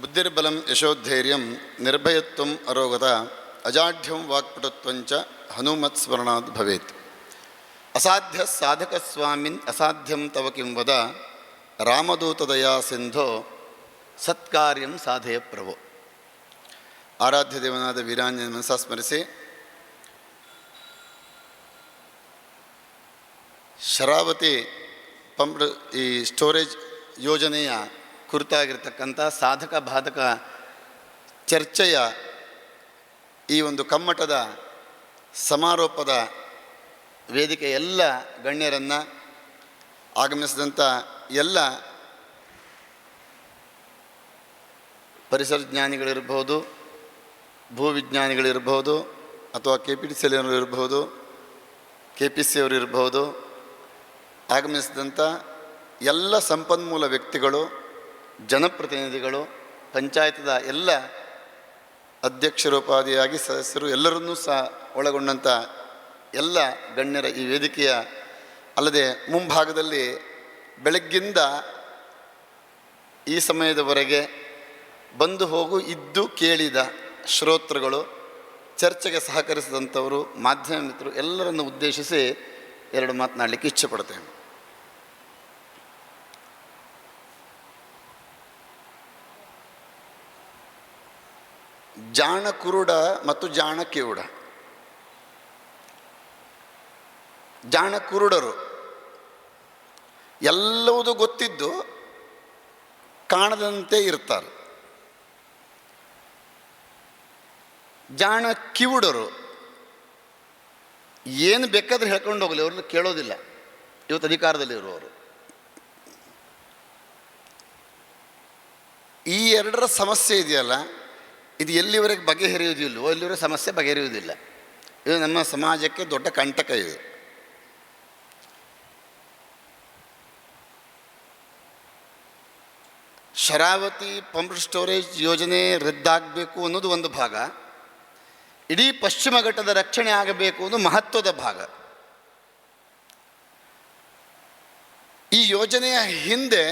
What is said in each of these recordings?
ಬುದ್ಧಿರ್ಬಲಂ ಯಶೋಧೈರ್ಯಂ ನಿರ್ಭಯತ್ವಂ ಅರೋಗತ ಅಜಾಢ್ಯಂ ವಾಕ್ಪಟುತ್ವಂಚ ಹನುಮತ್ ಸ್ಮರಣಾತ್ ಭವೇತ್. ಅಸಾಧ್ಯ ಸಾಧಕ ಸ್ವಾಮಿನ್ ಅಸಾಧ್ಯಂ ತವ ಕಿಂ ವದ ರಾಮದೂತದಯಾ ಸಿಂಧೋ ಸತ್ಕಾರ್ಯಂ ಸಾಧಯ ಪ್ರಭೋ. ಆರಾಧ್ಯ ದೇವನಾದ ವೀರಾಂಜನ ಮನಸ ಸ್ಮರಿಸಿ ಶರಾವತಿ ಪಂಪ್ ಈ ಸ್ಟೋರೇಜ್ ಯೋಜನೆಯ ಕುರಿತಾಗಿರ್ತಕ್ಕಂಥ ಸಾಧಕ ಬಾಧಕ ಚರ್ಚೆಯ ಈ ಒಂದು ಕಮ್ಮಟದ ಸಮಾರೋಪದ ವೇದಿಕೆ ಎಲ್ಲ ಗಣ್ಯರನ್ನು, ಆಗಮಿಸಿದಂಥ ಎಲ್ಲ ಪರಿಸರಜ್ಞಾನಿಗಳಿರ್ಬೋದು, ಭೂವಿಜ್ಞಾನಿಗಳಿರ್ಬೋದು, ಅಥವಾ KPTC ಇರ್ಬೋದು, KPC ಅವರು ಇರ್ಬೋದು, ಆಗಮಿಸಿದಂಥ ಎಲ್ಲ ಸಂಪನ್ಮೂಲ ವ್ಯಕ್ತಿಗಳು, ಜನಪ್ರತಿನಿಧಿಗಳು, ಪಂಚಾಯತದ ಎಲ್ಲ ಅಧ್ಯಕ್ಷರೋಪಾದಿಯಾಗಿ ಸದಸ್ಯರು ಎಲ್ಲರನ್ನೂ ಸಹ ಒಳಗೊಂಡಂಥ ಎಲ್ಲ ಗಣ್ಯರ ಈ ವೇದಿಕೆಯ ಅಲ್ಲದೆ ಮುಂಭಾಗದಲ್ಲಿ ಬೆಳಗ್ಗಿಂದ ಈ ಸಮಯದವರೆಗೆ ಬಂದು ಹೋಗು ಇದ್ದು ಕೇಳಿದ ಶ್ರೋತೃಗಳು, ಚರ್ಚೆಗೆ ಸಹಕರಿಸಿದಂಥವರು, ಮಾಧ್ಯಮ ಮಿತ್ರರು ಎಲ್ಲರನ್ನು ಉದ್ದೇಶಿಸಿ ಎರಡು ಮಾತನಾಡಲಿಕ್ಕೆ ಇಚ್ಛೆಪಡ್ತೇನೆ. ಜಾಣ ಕುರುಡ ಮತ್ತು ಜಾಣ ಕಿವುಡ. ಜಾಣ ಕುರುಡರು ಎಲ್ಲವೂ ಗೊತ್ತಿದ್ದು ಕಾಣದಂತೆ ಇರ್ತಾರೆ. ಜಾಣ ಕಿವುಡರು ಏನು ಬೇಕಾದ್ರೆ ಹೇಳ್ಕೊಂಡು ಹೋಗಲಿ, ಅವ್ರನ್ನ ಕೇಳೋದಿಲ್ಲ. ಇವತ್ತು ಅಧಿಕಾರದಲ್ಲಿರುವವರು ಈ ಎರಡರ ಸಮಸ್ಯೆ ಇದೆಯಲ್ಲ, ಇದು ಎಲ್ಲಿವರೆಗೆ ಬಗೆಹರಿಯುವುದಿಲ್ಲವೋ ಎಲ್ಲಿವರೆಗೆ ಸಮಸ್ಯೆ ಬಗೆಹರಿಯುವುದಿಲ್ಲ. ಇದು ನಮ್ಮ ಸಮಾಜಕ್ಕೆ ದೊಡ್ಡ ಕಂಟಕ. ಇದು ಶರಾವತಿ ಪಂಪ್ ಸ್ಟೋರೇಜ್ ಯೋಜನೆ ರದ್ದಾಗಬೇಕು ಅನ್ನೋದು ಒಂದು ಭಾಗ, ಇಡೀ ಪಶ್ಚಿಮ ಘಟ್ಟದ ರಕ್ಷಣೆ ಆಗಬೇಕು ಅನ್ನೋದು ಮಹತ್ವದ ಭಾಗ. ಈ ಯೋಜನೆಯ ಹಿಂದೆ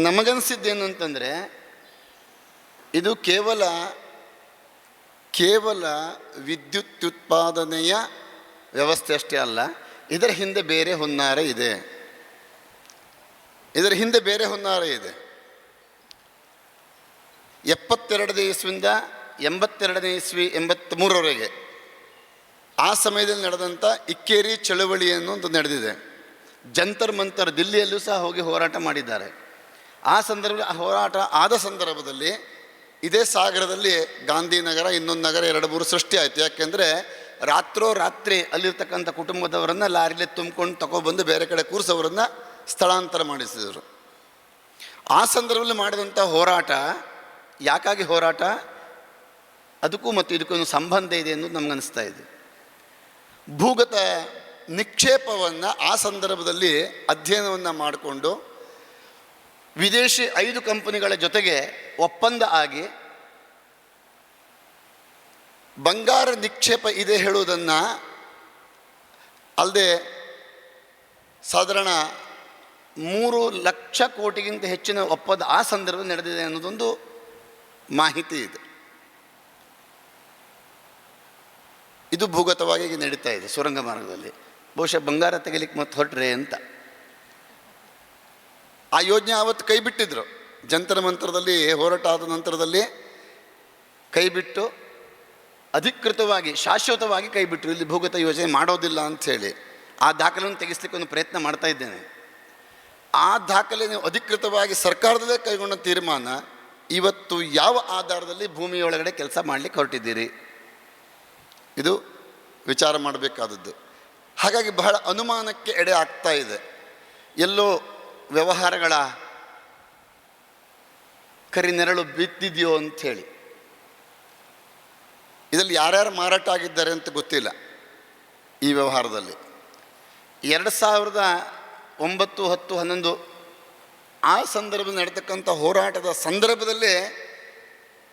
ನಮಗನಿಸಿದ್ದೇನು ಅಂತಂದರೆ, ಇದು ಕೇವಲ ವಿದ್ಯುತ್ ಉತ್ಪಾದನೆಯ ವ್ಯವಸ್ಥೆ ಅಷ್ಟೇ ಅಲ್ಲ, ಇದರ ಹಿಂದೆ ಬೇರೆ ಹುನ್ನಾರ ಇದೆ. ಇದರ ಹಿಂದೆ ಬೇರೆ ಹುನ್ನಾರ ಇದೆ. 72ನೇ ಇಸ್ವಿಯಿಂದ 82ನೇ ಇಸ್ವಿ 83ರವರೆಗೆ ಆ ಸಮಯದಲ್ಲಿ ನಡೆದಂಥ ಇಕ್ಕೇರಿ ಚಳುವಳಿ ಅನ್ನೋದು ನಡೆದಿದೆ. ಜಂತರ್ ಮಂತರ್ ದಿಲ್ಲಿಯಲ್ಲೂ ಸಹ ಹೋಗಿ ಹೋರಾಟ ಮಾಡಿದ್ದಾರೆ. ಆ ಸಂದರ್ಭದಲ್ಲಿ ಹೋರಾಟ ಆದ ಸಂದರ್ಭದಲ್ಲಿ ಇದೇ ಸಾಗರದಲ್ಲಿ ಗಾಂಧಿನಗರ, ಇನ್ನೊಂದು ನಗರ 2-3 ಸೃಷ್ಟಿ ಆಯಿತು. ಯಾಕೆಂದರೆ ರಾತ್ರಿ ಅಲ್ಲಿರ್ತಕ್ಕಂಥ ಕುಟುಂಬದವರನ್ನು ಲಾರಿಲೆ ತುಂಬಿಕೊಂಡು ತಗೊಬಂದು ಬೇರೆ ಕಡೆ ಕೂರಿಸೋರನ್ನು ಸ್ಥಳಾಂತರ ಮಾಡಿಸಿದರು. ಆ ಸಂದರ್ಭದಲ್ಲಿ ಮಾಡಿದಂಥ ಹೋರಾಟ ಯಾಕಾಗಿ ಹೋರಾಟ, ಅದಕ್ಕೂ ಮತ್ತು ಇದಕ್ಕೊಂದು ಸಂಬಂಧ ಇದೆ ಅನ್ನೋದು ನಮಗನ್ನಿಸ್ತಾ ಇದೆ. ಭೂಗತ ನಿಕ್ಷೇಪವನ್ನು ಆ ಸಂದರ್ಭದಲ್ಲಿ ಅಧ್ಯಯನವನ್ನು ಮಾಡಿಕೊಂಡು ವಿದೇಶಿ 5 ಕಂಪನಿಗಳ ಜೊತೆಗೆ ಒಪ್ಪಂದ ಆಗಿ ಬಂಗಾರ ನಿಕ್ಷೇಪ ಇದೆ ಹೇಳುವುದನ್ನು ಅಲ್ಲದೆ ಸಾಧಾರಣ 3 ಲಕ್ಷ ಕೋಟಿಗಿಂತ ಹೆಚ್ಚಿನ ಒಪ್ಪಂದ ಆ ಸಂದರ್ಭದಲ್ಲಿ ನಡೆದಿದೆ ಅನ್ನೋದೊಂದು ಮಾಹಿತಿ ಇದೆ. ಇದು ಭೂಗತವಾಗಿ ಈಗ ನಡೀತಾ ಇದೆ ಸುರಂಗ ಮಾರ್ಗದಲ್ಲಿ. ಬಹುಶಃ ಬಂಗಾರ ತೆಗಿಲಿಕ್ಕೆ ಮತ್ತೆ ಹೊರಟ್ರೆ ಅಂತ ಆ ಯೋಜನೆ ಆವತ್ತು ಕೈ ಬಿಟ್ಟಿದ್ರು. ಜಂತರ ಮಂತ್ರದಲ್ಲಿ ಹೋರಾಟ ಆದ ನಂತರದಲ್ಲಿ ಕೈಬಿಟ್ಟು ಅಧಿಕೃತವಾಗಿ ಶಾಶ್ವತವಾಗಿ ಕೈಬಿಟ್ಟರು. ಇಲ್ಲಿ ಭೂಗತ ಯೋಜನೆ ಮಾಡೋದಿಲ್ಲ ಅಂಥೇಳಿ ಆ ದಾಖಲೆಯನ್ನು ತೆಗೆಸಲಿಕ್ಕೆ ಒಂದು ಪ್ರಯತ್ನ ಮಾಡ್ತಾ ಇದ್ದೇನೆ. ಆ ದಾಖಲೆ ನೀವು ಅಧಿಕೃತವಾಗಿ ಸರ್ಕಾರದಲ್ಲೇ ಕೈಗೊಂಡ ತೀರ್ಮಾನ, ಇವತ್ತು ಯಾವ ಆಧಾರದಲ್ಲಿ ಭೂಮಿಯೊಳಗಡೆ ಕೆಲಸ ಮಾಡಲಿಕ್ಕೆ ಹೊರಟಿದ್ದೀರಿ, ಇದು ವಿಚಾರ ಮಾಡಬೇಕಾದದ್ದು. ಹಾಗಾಗಿ ಬಹಳ ಅನುಮಾನಕ್ಕೆ ಎಡೆ ಆಗ್ತಾ ಇದೆ. ಎಲ್ಲೋ ವ್ಯವಹಾರಗಳ ಕರಿನೆರಳು ಬಿದ್ದಿದೆಯೋ ಅಂಥೇಳಿ. ಇದರಲ್ಲಿ ಯಾರ್ಯಾರು ಮಾರಾಟ ಆಗಿದ್ದಾರೆ ಅಂತ ಗೊತ್ತಿಲ್ಲ. ಈ ವ್ಯವಹಾರದಲ್ಲಿ 2009, 10, 11 ಆ ಸಂದರ್ಭದಲ್ಲಿ ನಡೆತಕ್ಕಂಥ ಹೋರಾಟದ ಸಂದರ್ಭದಲ್ಲೇ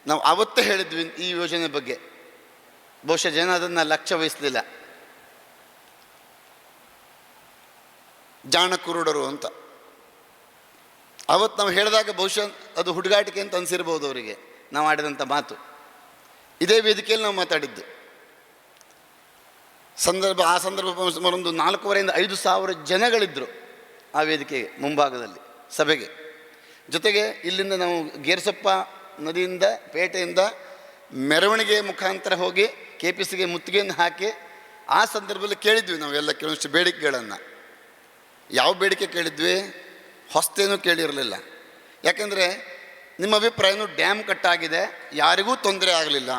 ನಾವು ಆವತ್ತೇ ಹೇಳಿದ್ವಿ ಈ ಯೋಜನೆ ಬಗ್ಗೆ. ಬಹುಶಃ ಜನ ಅದನ್ನು ಲಕ್ಷ್ಯ ವಹಿಸಲಿಲ್ಲ. ಜಾಣ ಕುರುಡರು ಅಂತ ಅವತ್ತು ನಾವು ಹೇಳಿದಾಗ ಬಹುಶಃ ಅದು ಹುಡುಗಾಟಿಕೆ ಅಂತ ಅನಿಸಿರ್ಬೋದು ಅವರಿಗೆ, ನಾವು ಆಡಿದಂಥ ಮಾತು. ಇದೇ ವೇದಿಕೆಯಲ್ಲಿ ನಾವು ಮಾತಾಡಿದ್ದು ಆ ಸಂದರ್ಭ ಸುಮಾರು ಒಂದು 4,500 ಜನಗಳಿದ್ದರು ಆ ವೇದಿಕೆಗೆ ಮುಂಭಾಗದಲ್ಲಿ ಸಭೆಗೆ. ಜೊತೆಗೆ ಇಲ್ಲಿಂದ ನಾವು ಗೇರ್ಸೊಪ್ಪ ನದಿಯಿಂದ ಪೇಟೆಯಿಂದ ಮೆರವಣಿಗೆ ಮುಖಾಂತರ ಹೋಗಿ KPCಗೆ ಮುತ್ತಿಗೆಯನ್ನು ಹಾಕಿ ಆ ಸಂದರ್ಭದಲ್ಲಿ ಕೇಳಿದ್ವಿ ನಾವೆಲ್ಲ ಕೆಲವೊಂದಿಷ್ಟು ಬೇಡಿಕೆಗಳನ್ನು. ಯಾವ ಬೇಡಿಕೆ ಕೇಳಿದ್ವಿ? ಹೊಸ್ತೇನೂ ಕೇಳಿರಲಿಲ್ಲ. ಯಾಕೆಂದರೆ ನಿಮ್ಮ ಅಭಿಪ್ರಾಯನೂ ಡ್ಯಾಮ್ ಕಟ್ಟಾಗಿದೆ, ಯಾರಿಗೂ ತೊಂದರೆ ಆಗಲಿಲ್ಲ.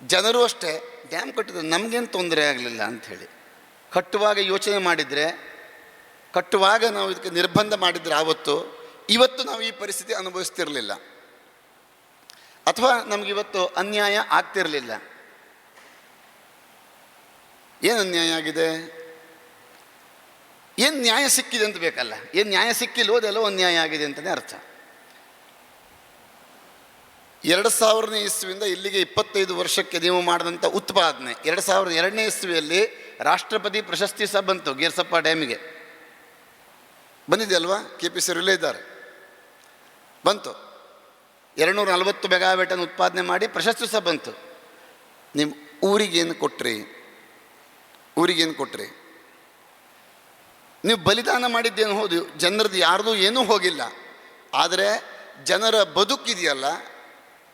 ಜನರು ಅಷ್ಟೇ, ಡ್ಯಾಮ್ ಕಟ್ಟಿದ್ರೆ ನಮಗೇನು ತೊಂದರೆ ಆಗಲಿಲ್ಲ ಅಂಥೇಳಿ. ಕಟ್ಟುವಾಗ ಯೋಚನೆ ಮಾಡಿದರೆ, ಕಟ್ಟುವಾಗ ನಾವು ಇದಕ್ಕೆ ನಿರ್ಬಂಧ ಮಾಡಿದರೆ ಇವತ್ತು ನಾವು ಈ ಪರಿಸ್ಥಿತಿ ಅನುಭವಿಸ್ತಿರಲಿಲ್ಲ, ಅಥವಾ ನಮಗಿವತ್ತು ಅನ್ಯಾಯ ಆಗ್ತಿರಲಿಲ್ಲ. ಏನು ಅನ್ಯಾಯ ಆಗಿದೆ? ಏನು ನ್ಯಾಯ ಸಿಕ್ಕಿದೆ ಅಂತ ಬೇಕಲ್ಲ. ಏನು ನ್ಯಾಯ ಸಿಕ್ಕಿಲ್ವೋ ಅದೆಲ್ಲೋ ಅನ್ಯಾಯ ಆಗಿದೆ ಅಂತಲೇ ಅರ್ಥ. 2000ನೇ ಇಸ್ವಿಯಿಂದ ಇಲ್ಲಿಗೆ 25 ವರ್ಷಕ್ಕೆ ನೀವು ಮಾಡಿದಂಥ ಉತ್ಪಾದನೆ, 2002ನೇ ಇಸ್ವಿಯಲ್ಲಿ ರಾಷ್ಟ್ರಪತಿ ಪ್ರಶಸ್ತಿ ಸಹ ಬಂತು ಗೇರ್ಸಪ್ಪ ಡ್ಯಾಮಿಗೆ. ಬಂದಿದೆ ಅಲ್ವಾ? KPC ರಿಲೇ ಇದ್ದಾರೆ, ಬಂತು. 240 ಮೆಗಾವ್ಯಾಟನ್ನು ಉತ್ಪಾದನೆ ಮಾಡಿ ಪ್ರಶಸ್ತಿ ಸಹ ಬಂತು. ನೀವು ಊರಿಗೇನು ಕೊಟ್ರಿ? ಊರಿಗೇನು ಕೊಟ್ರಿ? ನೀವು ಬಲಿದಾನ ಮಾಡಿದ್ದೇನು ಹೌದು, ಜನರದ್ದು ಯಾರ್ದು ಏನೂ ಹೋಗಿಲ್ಲ. ಆದರೆ ಜನರ ಬದುಕಿದೆಯಲ್ಲ,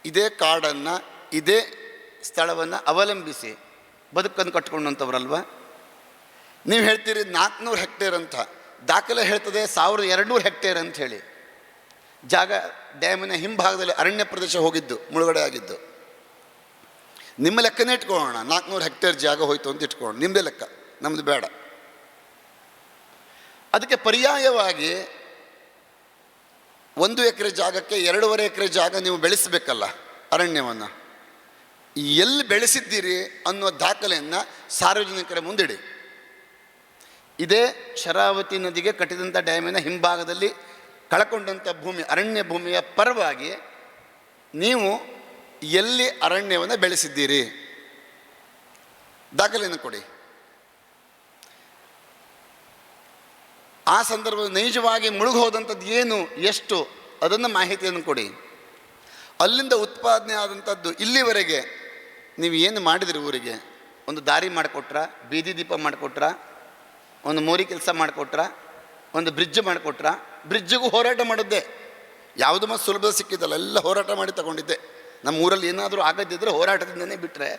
ಇದೇ ಕಾಡನ್ನು, ಇದೇ ಸ್ಥಳವನ್ನು ಅವಲಂಬಿಸಿ ಬದುಕನ್ನು ಕಟ್ಕೊಂಡಂಥವ್ರಲ್ವ. ನೀವು ಹೇಳ್ತೀರಿ 400 ಹೆಕ್ಟೇರ್ ಅಂತ, ದಾಖಲೆ ಹೇಳ್ತದೆ 1200 ಹೆಕ್ಟೇರ್ ಅಂತ ಹೇಳಿ. ಜಾಗ ಡ್ಯಾಮಿನ ಹಿಂಭಾಗದಲ್ಲಿ ಅರಣ್ಯ ಪ್ರದೇಶ ಹೋಗಿದ್ದು, ಮುಳುಗಡೆ ಆಗಿದ್ದು. ನಿಮ್ಮ ಲೆಕ್ಕನೇ ಇಟ್ಕೊಳ್ಳೋಣ, 400 ಹೆಕ್ಟೇರ್ ಜಾಗ ಹೋಯ್ತು ಅಂತ ಇಟ್ಕೊಳ್ಳೋಣ, ನಿಮ್ಮದೇ ಲೆಕ್ಕ, ನಮ್ಮದು ಬೇಡ. ಅದಕ್ಕೆ ಪರ್ಯಾಯವಾಗಿ 1 ಎಕರೆ ಜಾಗಕ್ಕೆ 2.5 ಎಕರೆ ಜಾಗ ನೀವು ಬೆಳೆಸಬೇಕಲ್ಲ ಅರಣ್ಯವನ್ನು. ಎಲ್ಲಿ ಬೆಳೆಸಿದ್ದೀರಿ ಅನ್ನುವ ದಾಖಲೆಯನ್ನು ಸಾರ್ವಜನಿಕರ ಮುಂದಿಡಿ. ಇದೇ ಶರಾವತಿ ನದಿಗೆ ಕಟ್ಟಿದಂಥ ಡ್ಯಾಮಿನ ಹಿಂಭಾಗದಲ್ಲಿ ಕಳ್ಕೊಂಡಂಥ ಭೂಮಿ, ಅರಣ್ಯ ಭೂಮಿಯ ಪರವಾಗಿ ನೀವು ಎಲ್ಲಿ ಅರಣ್ಯವನ್ನು ಬೆಳೆಸಿದ್ದೀರಿ ದಾಖಲೆಯನ್ನು ಕೊಡಿ. ಆ ಸಂದರ್ಭದಲ್ಲಿ ನೈಜವಾಗಿ ಮುಳುಗೋದಂಥದ್ದು ಏನು, ಎಷ್ಟು, ಅದನ್ನು ಮಾಹಿತಿಯನ್ನು ಕೊಡಿ. ಅಲ್ಲಿಂದ ಉತ್ಪಾದನೆ ಆದಂಥದ್ದು ಇಲ್ಲಿವರೆಗೆ ನೀವು ಏನು ಮಾಡಿದ್ರಿ? ಊರಿಗೆ ಒಂದು ದಾರಿ ಮಾಡಿಕೊಟ್ರ, ಬೀದಿ ದೀಪ ಮಾಡಿಕೊಟ್ರ, ಒಂದು ಮೋರಿ ಕೆಲಸ ಮಾಡಿಕೊಟ್ರ, ಒಂದು ಬ್ರಿಡ್ಜ್ ಮಾಡಿಕೊಟ್ರ. ಬ್ರಿಡ್ಜಿಗೂ ಹೋರಾಟ ಮಾಡಿದ್ದೆ, ಯಾವುದು ಮತ್ತು ಸುಲಭ ಸಿಕ್ಕಿದ್ದಲ್ಲ, ಎಲ್ಲ ಹೋರಾಟ ಮಾಡಿ ತಗೊಂಡಿದ್ದೆ. ನಮ್ಮ ಊರಲ್ಲಿ ಏನಾದರೂ ಆಗದಿದ್ದರೆ ಹೋರಾಟದಿಂದನೇ ಬಿಟ್ಟರೆ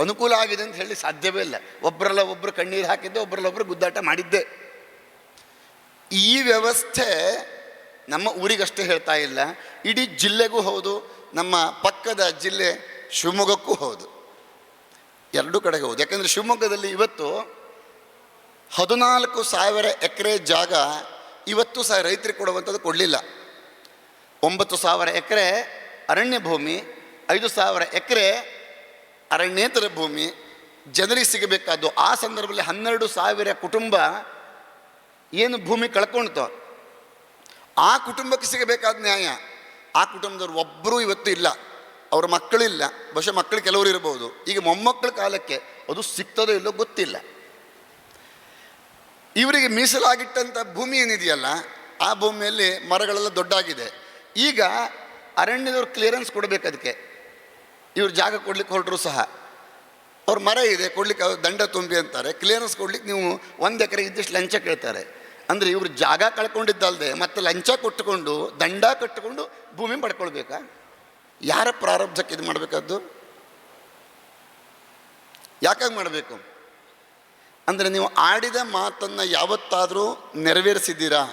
ಅನುಕೂಲ ಆಗಿದೆ ಅಂತ ಹೇಳಿ ಸಾಧ್ಯವೇ ಇಲ್ಲ. ಒಬ್ಬರಲ್ಲ ಒಬ್ಬರು ಕಣ್ಣೀರು ಹಾಕಿದ್ದೆ, ಒಬ್ಬರಲ್ಲ ಒಬ್ಬರು ಗುದ್ದಾಟ ಮಾಡಿದ್ದೆ. ಈ ವ್ಯವಸ್ಥೆ ನಮ್ಮ ಊರಿಗಷ್ಟೇ ಹೇಳ್ತಾ ಇಲ್ಲ, ಇಡೀ ಜಿಲ್ಲೆಗೂ ಹೌದು, ನಮ್ಮ ಪಕ್ಕದ ಜಿಲ್ಲೆ ಶಿವಮೊಗ್ಗಕ್ಕೂ ಹೌದು, ಎರಡೂ ಕಡೆಗೆ ಹೌದು. ಯಾಕಂದರೆ ಶಿವಮೊಗ್ಗದಲ್ಲಿ ಇವತ್ತು 14,000 ಎಕರೆ ಜಾಗ ಇವತ್ತು ಸಹ ರೈತರಿಗೆ ಕೊಡುವಂಥದ್ದು ಕೊಡಲಿಲ್ಲ. 9,000 ಎಕರೆ ಅರಣ್ಯ ಭೂಮಿ, 5,000 ಎಕರೆ ಅರಣ್ಯೇತರ ಭೂಮಿ ಜನರಿಗೆ ಸಿಗಬೇಕಾದ್ದು. ಆ ಸಂದರ್ಭದಲ್ಲಿ 12,000 ಕುಟುಂಬ ಏನು ಭೂಮಿ ಕಳ್ಕೊಳ್ತೋ ಆ ಕುಟುಂಬಕ್ಕೆ ಸಿಗಬೇಕಾದ ನ್ಯಾಯ. ಆ ಕುಟುಂಬದವ್ರು ಒಬ್ಬರೂ ಇವತ್ತು ಇಲ್ಲ, ಅವ್ರ ಮಕ್ಕಳಿಲ್ಲ, ಬಹುಶಃ ಮಕ್ಕಳು ಕೆಲವರು ಇರ್ಬೋದು. ಈಗ ಮೊಮ್ಮಕ್ಕಳ ಕಾಲಕ್ಕೆ ಅದು ಸಿಗ್ತದೋ ಇಲ್ಲೋ ಗೊತ್ತಿಲ್ಲ. ಇವರಿಗೆ ಮೀಸಲಾಗಿಟ್ಟಂಥ ಭೂಮಿ ಏನಿದೆಯಲ್ಲ, ಆ ಭೂಮಿಯಲ್ಲಿ ಮರಗಳೆಲ್ಲ ದೊಡ್ಡಾಗಿದೆ. ಈಗ ಅರಣ್ಯದವ್ರು ಕ್ಲಿಯರೆನ್ಸ್ ಕೊಡಬೇಕು ಅದಕ್ಕೆ. ಇವ್ರು ಜಾಗ ಕೊಡ್ಲಿಕ್ಕೆ ಹೊರಟರು ಸಹ ಅವ್ರ ಮರ ಇದೆ ಕೊಡ್ಲಿಕ್ಕೆ ದಂಡ ತುಂಬಿ ಅಂತಾರೆ. ಕ್ಲಿಯರೆನ್ಸ್ ಕೊಡ್ಲಿಕ್ಕೆ ನೀವು 1 ಎಕರೆ ಇದ್ದಿಷ್ಟು ಲಂಚ ಕೇಳ್ತಾರೆ. ಅಂದರೆ ಇವರು ಜಾಗ ಕಳ್ಕೊಂಡಿದ್ದಲ್ಲದೆ ಮತ್ತೆ ಲಂಚ ಕೊಟ್ಟುಕೊಂಡು ದಂಡ ಕಟ್ಟಿಕೊಂಡು ಭೂಮಿ ಪಡ್ಕೊಳ್ಬೇಕಾ? ಯಾರ ಪ್ರಾರಬ್ಧಕ್ಕೆ ಇದು ಮಾಡಬೇಕಾದ್ದು? ಯಾಕಾಗಿ ಮಾಡಬೇಕು? ಅಂದರೆ ನೀವು ಆಡಿದ ಮಾತನ್ನು ಯಾವತ್ತಾದರೂ ನೆರವೇರಿಸಿದ್ದೀರಾ?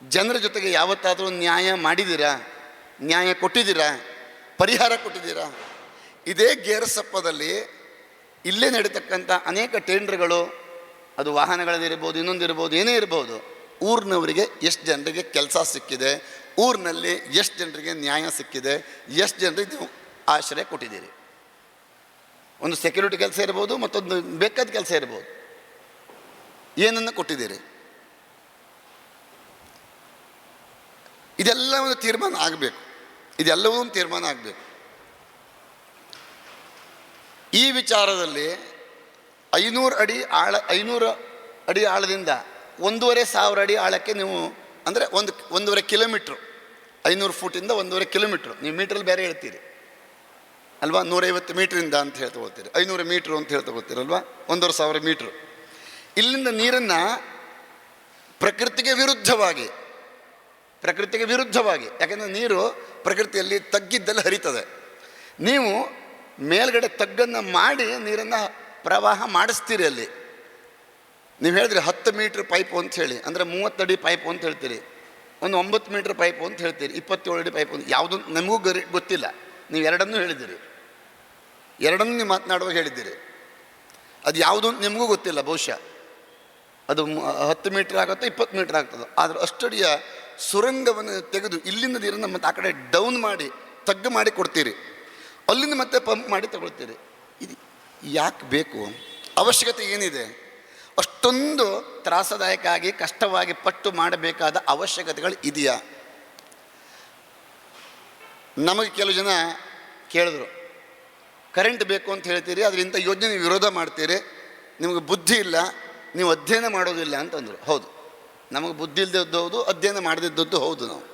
ಜನರ ಜೊತೆಗೆ ಯಾವತ್ತಾದರೂ ನ್ಯಾಯ ಮಾಡಿದ್ದೀರಾ? ನ್ಯಾಯ ಕೊಟ್ಟಿದ್ದೀರಾ? ಪರಿಹಾರ ಕೊಟ್ಟಿದ್ದೀರಾ? ಇದೇ ಗೇರಸಪ್ಪದಲ್ಲಿ ಇಲ್ಲೇ ನಡೀತಕ್ಕಂಥ ಅನೇಕ ಟೆಂಡರ್ಗಳು, ಅದು ವಾಹನಗಳದಿರ್ಬೋದು, ಇನ್ನೊಂದಿರ್ಬೋದು, ಏನೇ ಇರ್ಬೋದು, ಊರಿನವರಿಗೆ ಎಷ್ಟು ಜನರಿಗೆ ಕೆಲಸ ಸಿಕ್ಕಿದೆ, ಊರಿನಲ್ಲಿ ಎಷ್ಟು ಜನರಿಗೆ ನ್ಯಾಯ ಸಿಕ್ಕಿದೆ, ಎಷ್ಟು ಜನರಿಗೆ ನೀವು ಆಶ್ರಯ ಕೊಟ್ಟಿದ್ದೀರಿ. ಒಂದು ಸೆಕ್ಯೂರಿಟಿ ಕೆಲಸ ಇರ್ಬೋದು, ಮತ್ತೊಂದು ಬೇಕಾದ ಕೆಲಸ ಇರ್ಬೋದು, ಏನನ್ನು ಕೊಟ್ಟಿದ್ದೀರಿ? ಇದೆಲ್ಲ ಒಂದು ತೀರ್ಮಾನ ಆಗಬೇಕು. ಇದೆಲ್ಲವೂ ಒಂದು ತೀರ್ಮಾನ ಆಗಬೇಕು. ಈ ವಿಚಾರದಲ್ಲಿ 500 ಅಡಿ ಆಳದಿಂದ 1,500 ಅಡಿ ಆಳಕ್ಕೆ ನೀವು ಅಂದರೆ 1.5 ಕಿಲೋಮೀಟ್ರು, 500 ಫೂಟಿಂದ 1.5 ಕಿಲೋಮೀಟ್ರು. ನೀವು ಮೀಟ್ರಲ್ಲಿ ಬೇರೆ ಹೇಳ್ತೀರಿ ಅಲ್ವಾ, 150 ಮೀಟ್ರಿಂದ ಅಂತ ಹೇಳಿ ತಗೋತೀರಿ, 500 ಮೀಟ್ರು ಅಂತ ಹೇಳಿ ತಗೋತೀರಲ್ವಾ, 1,500 ಮೀಟ್ರು. ಇಲ್ಲಿಂದ ನೀರನ್ನು ಪ್ರಕೃತಿಗೆ ವಿರುದ್ಧವಾಗಿ, ಯಾಕೆಂದರೆ ನೀರು ಪ್ರಕೃತಿಯಲ್ಲಿ ತಗ್ಗಿದ್ದಲ್ಲಿ ಹರಿತದೆ. ನೀವು ಮೇಲ್ಗಡೆ ತಗ್ಗನ್ನು ಮಾಡಿ ನೀರನ್ನು ಪ್ರವಾಹ ಮಾಡಿಸ್ತೀರಿ. ಅಲ್ಲಿ ನೀವು ಹೇಳಿದ್ರಿ 10 ಮೀಟ್ರ್ ಪೈಪು ಅಂತ ಹೇಳಿ, ಅಂದರೆ 30 ಅಡಿ ಪೈಪು ಅಂತ ಹೇಳ್ತೀರಿ, ಒಂದು 9 ಮೀಟ್ರ್ ಪೈಪು ಅಂತ ಹೇಳ್ತೀರಿ, 27 ಅಡಿ ಪೈಪು ಅಂತ. ಯಾವುದು ನಮಗೂ ಗೊತ್ತಿಲ್ಲ. ನೀವು ಎರಡನ್ನೂ ಹೇಳಿದ್ದೀರಿ, ಎರಡನ್ನೂ ನೀವು ಮಾತನಾಡುವಾಗ ಹೇಳಿದ್ದೀರಿ. ಅದು ಯಾವುದು ನಿಮಗೂ ಗೊತ್ತಿಲ್ಲ. ಬಹುಶಃ ಅದು 10 ಮೀಟ್ರ್ ಆಗುತ್ತೋ 20 ಮೀಟ್ರ್ ಆಗ್ತದೋ. ಆದರೆ ಅಷ್ಟಡಿಯ ಸುರಂಗವನ್ನು ತೆಗೆದು ಇಲ್ಲಿಂದ ನೀರನ್ನು ಮತ್ತೆ ಆ ಕಡೆ ಡೌನ್ ಮಾಡಿ ತಗ್ಗು ಮಾಡಿ ಕೊಡ್ತೀರಿ, ಅಲ್ಲಿಂದ ಮತ್ತೆ ಪಂಪ್ ಮಾಡಿ ತಗೊಳ್ತೀರಿ. ಇದು ಯಾಕೆ ಬೇಕು? ಅವಶ್ಯಕತೆ ಏನಿದೆ? ಅಷ್ಟೊಂದು ತ್ರಾಸದಾಯಕ ಆಗಿ ಕಷ್ಟವಾಗಿ ಪಟ್ಟು ಮಾಡಬೇಕಾದ ಅವಶ್ಯಕತೆಗಳು ಇದೆಯಾ? ನಮಗೆ ಕೆಲವು ಜನ ಕೇಳಿದ್ರು, ಕರೆಂಟ್ ಬೇಕು ಅಂತ ಹೇಳ್ತೀರಿ, ಅದರಿಂದ ಯೋಜನೆ ವಿರೋಧ ಮಾಡ್ತೀರಿ, ನಿಮಗೆ ಬುದ್ಧಿ ಇಲ್ಲ, ನೀವು ಅಧ್ಯಯನ ಮಾಡೋದಿಲ್ಲ ಅಂತಂದರು. ಹೌದು, ನಮಗೆ ಬುದ್ಧಿ ಇಲ್ಲದಿದ್ದು ಹೌದು, ಅಧ್ಯಯನ ಮಾಡದಿದ್ದದ್ದು ಹೌದು. ನಾವು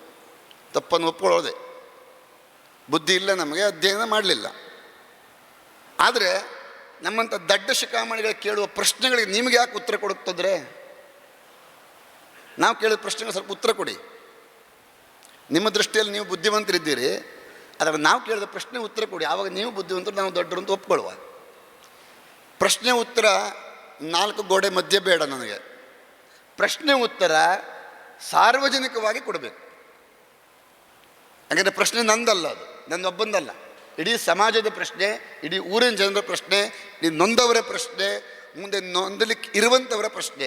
ತಪ್ಪನ್ನು ಒಪ್ಕೊಳ್ಳೋದೆ. ಬುದ್ಧಿ ಇಲ್ಲ ನಮಗೆ, ಅಧ್ಯಯನ ಮಾಡಲಿಲ್ಲ. ಆದರೆ ನಮ್ಮಂಥ ದಡ್ಡ ಶಿಖಾಮಣಿಗಳು ಕೇಳುವ ಪ್ರಶ್ನೆಗಳಿಗೆ ನಿಮಗೆ ಯಾಕೆ ಉತ್ತರ ಕೊಡುತ್ತಂದರೆ, ನಾವು ಕೇಳಿದ ಪ್ರಶ್ನೆಗೆ ಸ್ವಲ್ಪ ಉತ್ತರ ಕೊಡಿ. ನಿಮ್ಮ ದೃಷ್ಟಿಯಲ್ಲಿ ನೀವು ಬುದ್ಧಿವಂತರಿದ್ದೀರಿ, ಆದರೆ ನಾವು ಕೇಳಿದ ಪ್ರಶ್ನೆ ಉತ್ತರ ಕೊಡಿ. ಆವಾಗ ನೀವು ಬುದ್ಧಿವಂತರು, ನಾವು ದೊಡ್ಡರು ಅಂತ ಒಪ್ಕೊಳ್ಳುವ. ಪ್ರಶ್ನೆ ಉತ್ತರ 4 ಗೋಡೆ ಮಧ್ಯೆ ಬೇಡ ನನಗೆ. ಪ್ರಶ್ನೆ ಉತ್ತರ ಸಾರ್ವಜನಿಕವಾಗಿ ಕೊಡಬೇಕು. ಯಾಕೆಂದರೆ ಪ್ರಶ್ನೆ ನಂದಲ್ಲ, ಅದು ನನ್ನೊಬ್ಬಂದಲ್ಲ, ಇಡೀ ಸಮಾಜದ ಪ್ರಶ್ನೆ, ಇಡೀ ಊರಿನ ಜನರ ಪ್ರಶ್ನೆ, ಇಡೀ ನೊಂದವರ ಪ್ರಶ್ನೆ, ಮುಂದೆ ನೊಂದಲಿಕ್ಕೆ ಇರುವಂಥವರ ಪ್ರಶ್ನೆ.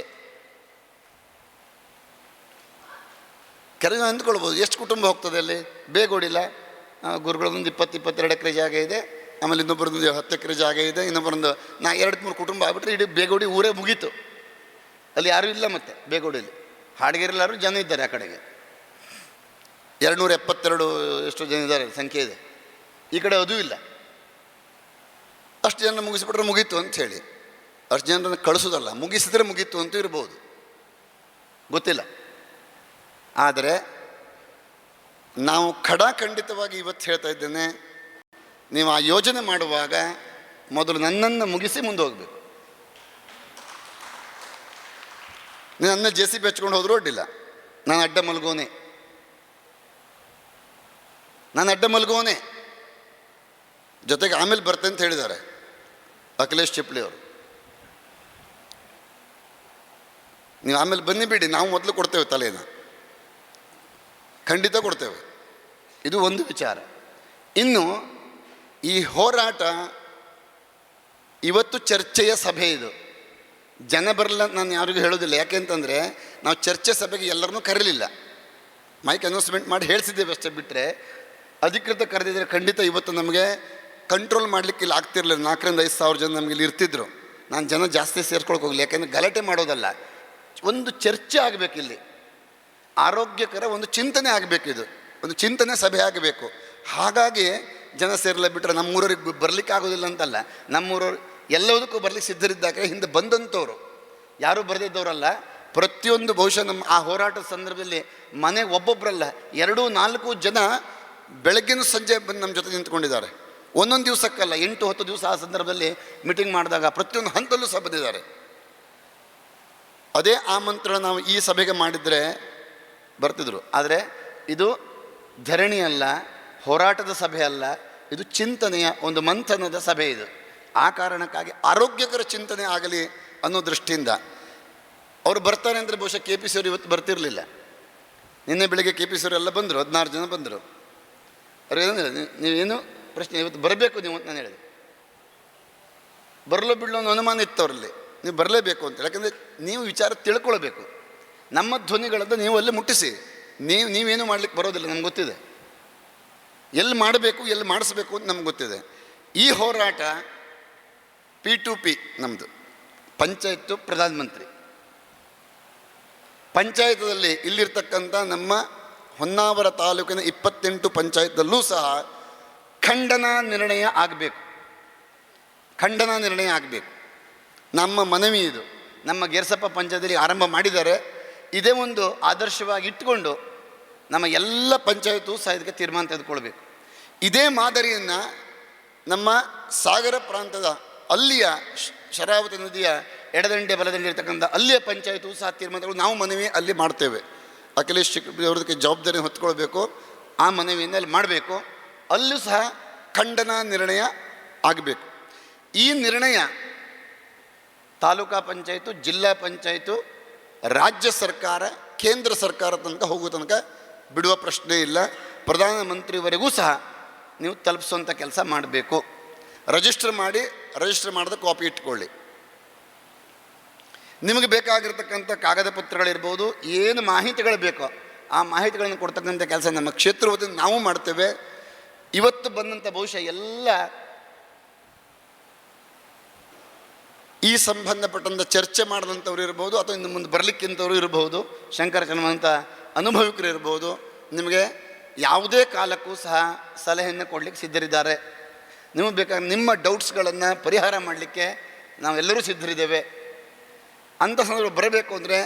ಕೆಲವು ಅಂದ್ಕೊಳ್ಬೋದು, ಎಷ್ಟು ಕುಟುಂಬ ಹೋಗ್ತದೆ ಅಲ್ಲಿ? ಬೇಗೋಡಿಲ್ಲ, ಗುರುಗಳದೊಂದು 20-22 ಎಕರೆ ಜಾಗ ಇದೆ, ಆಮೇಲೆ ಇನ್ನೊಬ್ಬರದೊಂದು 10 ಎಕರೆ ಜಾಗ ಇದೆ, ಇನ್ನೊಬ್ಬರೊಂದು 2-3 ಕುಟುಂಬ ಆಗ್ಬಿಟ್ರೆ ಇಡೀ ಬೇಗೋಡಿ ಊರೇ ಮುಗೀತು. ಅಲ್ಲಿ ಯಾರೂ ಇಲ್ಲ. ಮತ್ತೆ ಬೇಗೋಡಿಯಲ್ಲಿ ಹಾಡಿಗೆರೆಲ್ಲಾರು ಜನ ಇದ್ದಾರೆ. ಆ ಕಡೆಗೆ 272 ಎಷ್ಟು ಜನ ಇದ್ದಾರೆ ಸಂಖ್ಯೆ ಇದೆ. ಈ ಕಡೆ ಅದೂ ಇಲ್ಲ. ಅಷ್ಟು ಜನ ಮುಗಿಸ್ಬಿಟ್ರೆ ಮುಗೀತು ಅಂಥೇಳಿ, ಅಷ್ಟು ಜನರನ್ನು ಕಳಿಸೋದಲ್ಲ, ಮುಗಿಸಿದ್ರೆ ಮುಗೀತು ಅಂತೂ ಇರ್ಬೋದು, ಗೊತ್ತಿಲ್ಲ. ಆದರೆ ನಾವು ಖಡಾಖಂಡಿತವಾಗಿ ಇವತ್ತು ಹೇಳ್ತಾ ಇದ್ದೇನೆ, ನೀವು ಆ ಯೋಜನೆ ಮಾಡುವಾಗ ಮೊದಲು ನನ್ನನ್ನು ಮುಗಿಸಿ ಮುಂದೆ ಹೋಗಬೇಕು. ನನ್ನ JCB ಹಚ್ಕೊಂಡು ಹೋದ್ರೂ ಅಡ್ಡಿಲ್ಲ, ನಾನು ಅಡ್ಡ ಮಲ್ಗೋನೆ. ಜೊತೆಗೆ ಆಮೇಲೆ ಬರ್ತೆ ಅಂತ ಹೇಳಿದ್ದಾರೆ ಅಖಿಲೇಶ್ ಚಿಪ್ಳಿ ಅವರು. ನೀವು ಆಮೇಲೆ ಬನ್ನಿ ಬಿಡಿ, ನಾವು ಮೊದಲು ಕೊಡ್ತೇವೆ ತಲೆನ, ಖಂಡಿತ ಕೊಡ್ತೇವೆ. ಇದು ಒಂದು ವಿಚಾರ. ಇನ್ನು ಈ ಹೋರಾಟ ಇವತ್ತು ಚರ್ಚೆಯ ಸಭೆ. ಇದು ಜನ ಬರಲ್ಲ ನಾನು ಯಾರಿಗೂ ಹೇಳೋದಿಲ್ಲ. ಯಾಕೆಂತಂದರೆ ನಾವು ಚರ್ಚೆ ಸಭೆಗೆ ಎಲ್ಲರನ್ನೂ ಕರೀಲಿಲ್ಲ, ಮೈಕ್ ಅನೌನ್ಸ್ಮೆಂಟ್ ಮಾಡಿ ಹೇಳಿಸಿದ್ದೇವೆ ಅಷ್ಟೇ. ಬಿಟ್ಟರೆ ಅಧಿಕೃತ ಕರೆದಿದ್ದರೆ ಖಂಡಿತ ಇವತ್ತು ನಮಗೆ ಕಂಟ್ರೋಲ್ ಮಾಡಲಿಕ್ಕೆ ಇಲ್ಲಿ ಆಗ್ತಿರಲಿಲ್ಲ. 4,000-5,000 ಜನ ನಮಗೆ ಇಲ್ಲಿ ಇರ್ತಿದ್ರು. ನಾನು ಜನ ಜಾಸ್ತಿ ಸೇರ್ಕೊಳಕ್ಕೆ ಹೋಗಲಿ, ಯಾಕೆಂದರೆ ಗಲಾಟೆ ಮಾಡೋದಲ್ಲ, ಒಂದು ಚರ್ಚೆ ಆಗಬೇಕು. ಇಲ್ಲಿ ಆರೋಗ್ಯಕರ ಒಂದು ಚಿಂತನೆ ಆಗಬೇಕು, ಇದು ಒಂದು ಚಿಂತನೆ ಸಭೆ ಆಗಬೇಕು. ಹಾಗಾಗಿ ಜನ ಸೇರಲ್ಲ. ಬಿಟ್ಟರೆ ನಮ್ಮೂರವ್ರಿಗೆ ಬರಲಿಕ್ಕೆ ಆಗೋದಿಲ್ಲ ಅಂತಲ್ಲ, ನಮ್ಮೂರವ್ರು ಎಲ್ಲದಕ್ಕೂ ಬರಲಿಕ್ಕೆ ಸಿದ್ಧರಿದ್ದಾಗ ಹಿಂದೆ ಬಂದಂಥವ್ರು ಯಾರೂ ಬರೆದಿದ್ದವರಲ್ಲ. ಪ್ರತಿಯೊಂದು ಬಹುಶಃ ನಮ್ಮ ಆ ಹೋರಾಟದ ಸಂದರ್ಭದಲ್ಲಿ ಮನೆಗೆ ಒಬ್ಬೊಬ್ಬರಲ್ಲ 2-4 ಜನ ಬೆಳಗ್ಗಿನ ಸಂಜೆ ಬಂದು ನಮ್ಮ ಜೊತೆ ನಿಂತ್ಕೊಂಡಿದ್ದಾರೆ. ಒಂದೊಂದು ದಿವಸಕ್ಕಲ್ಲ, 8-10 ದಿವಸ ಆ ಸಂದರ್ಭದಲ್ಲಿ ಮೀಟಿಂಗ್ ಮಾಡಿದಾಗ ಪ್ರತಿಯೊಂದು ಹಂತಲ್ಲೂ ಸಹ ಬಂದಿದ್ದಾರೆ. ಅದೇ ಆಮಂತ್ರಣ ನಾವು ಈ ಸಭೆಗೆ ಮಾಡಿದರೆ ಬರ್ತಿದ್ರು. ಆದರೆ ಇದು ಧರಣಿ ಅಲ್ಲ, ಹೋರಾಟದ ಸಭೆ ಅಲ್ಲ, ಇದು ಚಿಂತನೆಯ ಒಂದು ಮಂಥನದ ಸಭೆ. ಇದು ಆ ಕಾರಣಕ್ಕಾಗಿ ಆರೋಗ್ಯಕರ ಚಿಂತನೆ ಆಗಲಿ ಅನ್ನೋ ದೃಷ್ಟಿಯಿಂದ ಅವರು ಬರ್ತಾರೆ. ಅಂದರೆ ಬಹುಶಃ KPC ಅವರು ಇವತ್ತು ಬರ್ತಿರಲಿಲ್ಲ. ನಿನ್ನೆ ಬೆಳಗ್ಗೆ KPC ಅವರೆಲ್ಲ ಬಂದರು, 16 ಜನ ಬಂದರು. ಅವ್ರು ಏನಂದರೆ, ನೀವೇನು ಪ್ರಶ್ನೆ ಇವತ್ತು ಬರಬೇಕು ನೀವು ಅಂತ ನಾನು ಹೇಳಿದೆ. ಬರಲೋ ಬಿಡಲೋ ಅನ್ನೋ ಅನುಮಾನ ಇತ್ತು ಅವರಲ್ಲಿ. ನೀವು ಬರಲೇಬೇಕು ಅಂತ, ಯಾಕಂದರೆ ನೀವು ವಿಚಾರ ತಿಳ್ಕೊಳ್ಬೇಕು. ನಮ್ಮ ಧ್ವನಿಗಳನ್ನು ನೀವು ಅಲ್ಲಿ ಮುಟ್ಟಿಸಿ. ನೀವೇನು ಮಾಡಲಿಕ್ಕೆ ಬರೋದಿಲ್ಲ, ನಮ್ಗೆ ಗೊತ್ತಿದೆ. ಎಲ್ಲಿ ಮಾಡಬೇಕು, ಎಲ್ಲಿ ಮಾಡಿಸ್ಬೇಕು ಅಂತ ನಮ್ಗೆ ಗೊತ್ತಿದೆ. ಈ ಹೋರಾಟ P2P ನಮ್ಮದು, ಪಂಚಾಯತ್ತು ಪ್ರಧಾನಮಂತ್ರಿ. ಪಂಚಾಯತದಲ್ಲಿ ಇಲ್ಲಿರ್ತಕ್ಕಂಥ ನಮ್ಮ ಹೊನ್ನಾವರ ತಾಲೂಕಿನ 28 ಪಂಚಾಯತ್ದಲ್ಲೂ ಸಹ ಖಂಡನಾ ನಿರ್ಣಯ ಆಗಬೇಕು. ನಮ್ಮ ಮನವಿ ಇದು. ನಮ್ಮ ಗೇರ್ಸಪ್ಪ ಪಂಚಾಯತಿಯಲ್ಲಿ ಆರಂಭ ಮಾಡಿದ್ದಾರೆ. ಇದೇ ಒಂದು ಆದರ್ಶವಾಗಿ ಇಟ್ಕೊಂಡು ನಮ್ಮ ಎಲ್ಲ ಪಂಚಾಯತು ಸಹ ಇದಕ್ಕೆ ತೀರ್ಮಾನ ತೆಗೆದುಕೊಳ್ಬೇಕು. ಇದೇ ಮಾದರಿಯನ್ನು ನಮ್ಮ ಸಾಗರ ಪ್ರಾಂತದ ಅಲ್ಲಿಯ ಶರಾವತಿ ನದಿಯ ಎಡದಂಡೆ ಬಲದಂಡೆ ಇರ್ತಕ್ಕಂಥ ಅಲ್ಲಿಯ ಪಂಚಾಯತು ಸಹ ತೀರ್ಮಾನಗಳು ನಾವು ಮನವಿ ಅಲ್ಲಿ ಮಾಡ್ತೇವೆ. ಅಖಿಲೇಶ್ ಅವ್ರದಕ್ಕೆ ಜವಾಬ್ದಾರಿ ಹೊತ್ಕೊಳ್ಬೇಕು. ಆ ಮನವಿಯನ್ನು ಅಲ್ಲಿ ಮಾಡಬೇಕು. ಅಲ್ಲೂ ಸಹ ಖಂಡನ ನಿರ್ಣಯ ಆಗಬೇಕು. ಈ ನಿರ್ಣಯ ತಾಲೂಕಾ ಪಂಚಾಯತು, ಜಿಲ್ಲಾ ಪಂಚಾಯತು, ರಾಜ್ಯ ಸರ್ಕಾರ, ಕೇಂದ್ರ ಸರ್ಕಾರ ತನಕ ಹೋಗುವ ತನಕ ಬಿಡುವ ಪ್ರಶ್ನೆ ಇಲ್ಲ. ಪ್ರಧಾನಮಂತ್ರಿವರೆಗೂ ಸಹ ನೀವು ತಲುಪಿಸುವಂಥ ಕೆಲಸ ಮಾಡಬೇಕು. ರಿಜಿಸ್ಟರ್ ಮಾಡಿದ ಕಾಪಿ ಇಟ್ಕೊಳ್ಳಿ. ನಿಮಗೆ ಬೇಕಾಗಿರ್ತಕ್ಕಂಥ ಕಾಗದ ಪತ್ರಗಳಿರ್ಬೋದು, ಏನು ಮಾಹಿತಿಗಳು ಬೇಕೋ ಆ ಮಾಹಿತಿಗಳನ್ನು ಕೊಡ್ತಕ್ಕಂಥ ಕೆಲಸ ನಮ್ಮ ಕ್ಷೇತ್ರ ವತಿಯಿಂದ ನಾವು ಮಾಡ್ತೇವೆ. ಇವತ್ತು ಬಂದಂಥ ಬಹುಶಃ ಎಲ್ಲ ಈ ಸಂಬಂಧಪಟ್ಟಂಥ ಚರ್ಚೆ ಮಾಡಿದಂಥವ್ರು ಇರ್ಬೋದು, ಅಥವಾ ಇನ್ನು ಮುಂದೆ ಬರಲಿಕ್ಕಿಂಥವ್ರು ಇರ್ಬೋದು, ಶಂಕರಚನವಂಥ ಅನುಭವಿಕರು ಇರ್ಬೋದು, ನಿಮಗೆ ಯಾವುದೇ ಕಾಲಕ್ಕೂ ಸಹ ಸಲಹೆಯನ್ನು ಕೊಡಲಿಕ್ಕೆ ಸಿದ್ಧರಿದ್ದಾರೆ. ನಿಮಗೆ ಬೇಕಾದ ನಿಮ್ಮ ಡೌಟ್ಸ್ಗಳನ್ನು ಪರಿಹಾರ ಮಾಡಲಿಕ್ಕೆ ನಾವೆಲ್ಲರೂ ಸಿದ್ಧರಿದ್ದೇವೆ. ಅಂಥ ಸಂದರ್ಭ ಬರಬೇಕು ಅಂದರೆ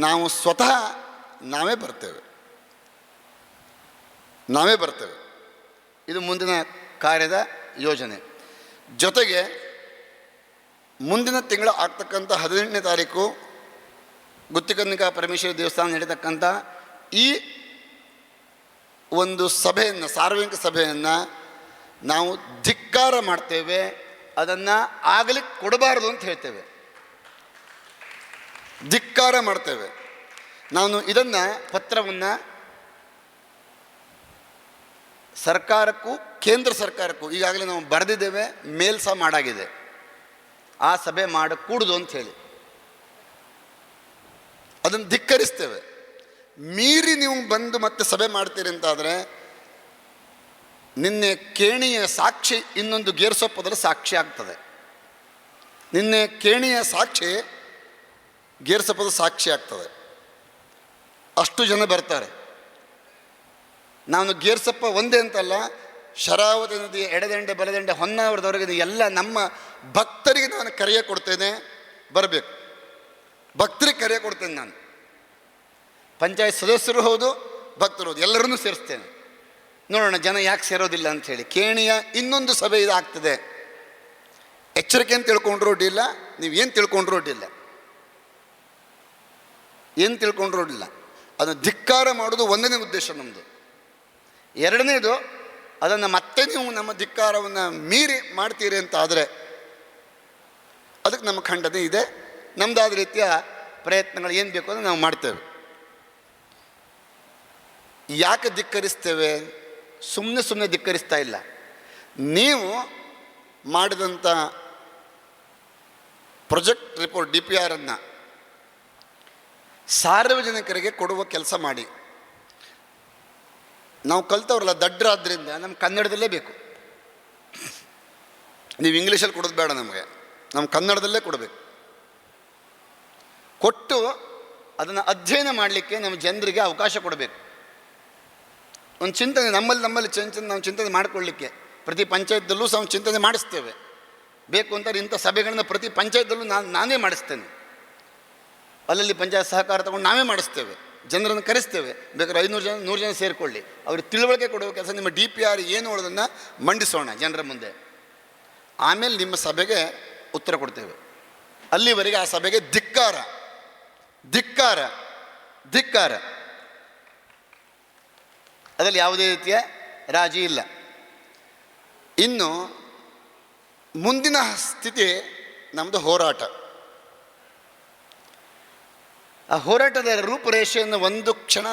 ನಾವು ಸ್ವತಃ ನಾವೇ ಬರ್ತೇವೆ. ಇದು ಮುಂದಿನ ಕಾರ್ಯದ ಯೋಜನೆ. ಜೊತೆಗೆ ಮುಂದಿನ ತಿಂಗಳು ಆಗ್ತಕ್ಕಂಥ 18ನೇ ತಾರೀಕು ಗುತ್ತಿಕನ್ನಿಕಾ ಪರಮೇಶ್ವರಿ ದೇವಸ್ಥಾನ ನಡೀತಕ್ಕಂಥ ಈ ಒಂದು ಸಭೆಯನ್ನು, ಸಾರ್ವಜನಿಕ ಸಭೆಯನ್ನು ನಾವು ಧಿಕ್ಕಾರ ಮಾಡ್ತೇವೆ. ಅದನ್ನು ಆಗಲಿಕ್ಕೆ ಕೊಡಬಾರದು ಅಂತ ಹೇಳ್ತೇವೆ. ಧಿಕ್ಕಾರ ಮಾಡ್ತೇವೆ. ನಾನು ಇದನ್ನು ಪತ್ರವನ್ನು ಸರ್ಕಾರಕ್ಕೂ ಕೇಂದ್ರ ಸರ್ಕಾರಕ್ಕೂ ಈಗಾಗಲೇ ನಾವು ಬರೆದಿದ್ದೇವೆ, ಮೇಲ್ ಸಹ ಮಾಡಾಗಿದೆ. ಆ ಸಭೆ ಮಾಡಕೂಡುದು ಅಂಥೇಳಿ ಅದನ್ನು ಧಿಕ್ಕರಿಸ್ತೇವೆ. ಮೀರಿ ನೀವು ಬಂದು ಮತ್ತೆ ಸಭೆ ಮಾಡ್ತೀರಿ ಅಂತಾದರೆ ನಿನ್ನೆ ಕೇಣಿಯ ಸಾಕ್ಷಿ ಇನ್ನೊಂದು ಗೇರ್ಸೊಪ್ಪದಲ್ಲಿ ಸಾಕ್ಷಿ ಆಗ್ತದೆ. ನಿನ್ನೆ ಕೇಣಿಯ ಸಾಕ್ಷಿ ಗೇರ್ಸೊಪ್ಪದ ಸಾಕ್ಷಿ ಆಗ್ತದೆ. ಅಷ್ಟು ಜನ ಬರ್ತಾರೆ. ನಾನು ಗೇರ್ಸಪ್ಪ ಒಂದೇ ಅಂತಲ್ಲ, ಶರಾವತಿ ನದಿಯ ಎಡದಂಡೆ ಬಲದಂಡೆ ಹೊನ್ನಾವರದವರೆಗೆ ಎಲ್ಲ ನಮ್ಮ ಭಕ್ತರಿಗೆ ನಾನು ಕರೆಯ ಕೊಡ್ತೇನೆ, ಬರಬೇಕು. ಭಕ್ತರಿಗೆ ಕರೆಯ ಕೊಡ್ತೇನೆ. ನಾನು ಪಂಚಾಯತ್ ಸದಸ್ಯರು ಹೌದು, ಭಕ್ತರು ಹೌದು, ಎಲ್ಲರನ್ನೂ ಸೇರಿಸ್ತೇನೆ. ನೋಡೋಣ ಜನ ಯಾಕೆ ಸೇರೋದಿಲ್ಲ ಅಂಥೇಳಿ. ಕೇಣಿಯ ಇನ್ನೊಂದು ಸಭೆ ಇದಾಗ್ತದೆ. ಎಚ್ಚರಿಕೆ ಅಂತ ತಿಳ್ಕೊಂಡ್ರೂ ಅಡ್ಡಿಲ್ಲ, ನೀವೇನು ತಿಳ್ಕೊಂಡ್ರೂ ಅಡ್ಡಿಲ್ಲ, ಏನು ತಿಳ್ಕೊಂಡ್ರೂ ಅಡ್ಡಿಲ್ಲ. ಅದನ್ನು ಧಿಕ್ಕಾರ ಮಾಡೋದು ಒಂದನೇ ಉದ್ದೇಶ ನಮ್ಮದು. ಎರಡನೇದು, ಅದನ್ನು ಮತ್ತೆ ನೀವು ನಮ್ಮ ಧಿಕ್ಕಾರವನ್ನು ಮೀರಿ ಮಾಡ್ತೀರಿ ಅಂತ ಆದರೆ ಅದಕ್ಕೆ ನಮ್ಮ ಖಂಡನೆ ಇದೆ. ನಮ್ಮದಾದ ರೀತಿಯ ಪ್ರಯತ್ನಗಳು ಏನು ಬೇಕು ಅಂದರೆ ನಾವು ಮಾಡ್ತೇವೆ. ಯಾಕೆ ಧಿಕ್ಕರಿಸ್ತೇವೆ? ಸುಮ್ಮನೆ ಧಿಕ್ಕರಿಸ್ತಾ ಇಲ್ಲ. ನೀವು ಮಾಡಿದಂಥ ಪ್ರಾಜೆಕ್ಟ್ ರಿಪೋರ್ಟ್ DPR ಅನ್ನು ಸಾರ್ವಜನಿಕರಿಗೆ ಕೊಡುವ ಕೆಲಸ ಮಾಡಿ. ನಾವು ಕಲ್ತವ್ರಲ್ಲ, ದಡ್ಡರಾದ್ರಿಂದ ನಮ್ಗೆ ಕನ್ನಡದಲ್ಲೇ ಬೇಕು. ನೀವು ಇಂಗ್ಲೀಷಲ್ಲಿ ಕೊಡೋದು ಬೇಡ, ನಮ್ಮ ಕನ್ನಡದಲ್ಲೇ ಕೊಡಬೇಕು. ಕೊಟ್ಟು ಅದನ್ನು ಅಧ್ಯಯನ ಮಾಡಲಿಕ್ಕೆ ನಮ್ಮ ಜನರಿಗೆ ಅವಕಾಶ ಕೊಡಬೇಕು. ಒಂದು ಚಿಂತನೆ ನಮ್ಮಲ್ಲಿ ನಾವು ಚಿಂತನೆ ಮಾಡಿಕೊಳ್ಳಲಿಕ್ಕೆ ಪ್ರತಿ ಪಂಚಾಯತ್ದಲ್ಲೂ ಸಹ ಒಂದು ಚಿಂತನೆ ಮಾಡಿಸ್ತೇವೆ. ಬೇಕು ಅಂತಾರೆ ಇಂಥ ಸಭೆಗಳನ್ನ ಪ್ರತಿ ಪಂಚಾಯತ್ದಲ್ಲೂ ನಾನೇ ಮಾಡಿಸ್ತೇನೆ. ಅಲ್ಲಲ್ಲಿ ಪಂಚಾಯತ್ ಸಹಕಾರ ತಗೊಂಡು ನಾವೇ ಮಾಡಿಸ್ತೇವೆ. ಜನರನ್ನು ಕರೆಸ್ತೇವೆ. ಬೇಕಾದ್ರೆ 500 ಜನ 100 ಜನ ಸೇರಿಕೊಳ್ಳಿ. ಅವ್ರಿಗೆ ತಿಳುವಳಿಕೆ ಕೊಡುವ ಕೆಲಸ, ನಿಮ್ಮ DPR ಏನು ಅನ್ನೋದನ್ನು ಮಂಡಿಸೋಣ ಜನರ ಮುಂದೆ. ಆಮೇಲೆ ನಿಮ್ಮ ಸಭೆಗೆ ಉತ್ತರ ಕೊಡ್ತೇವೆ. ಅಲ್ಲಿವರೆಗೆ ಆ ಸಭೆಗೆ ಧಿಕ್ಕಾರ. ಅದರಲ್ಲಿ ಯಾವುದೇ ರೀತಿಯ ರಾಜಿ ಇಲ್ಲ. ಇನ್ನು ಮುಂದಿನ ಸ್ಥಿತಿ ನಮ್ಮದು ಹೋರಾಟ. ಆ ಹೋರಾಟದ ರೂಪುರೇಷೆಯನ್ನು ಒಂದು ಕ್ಷಣ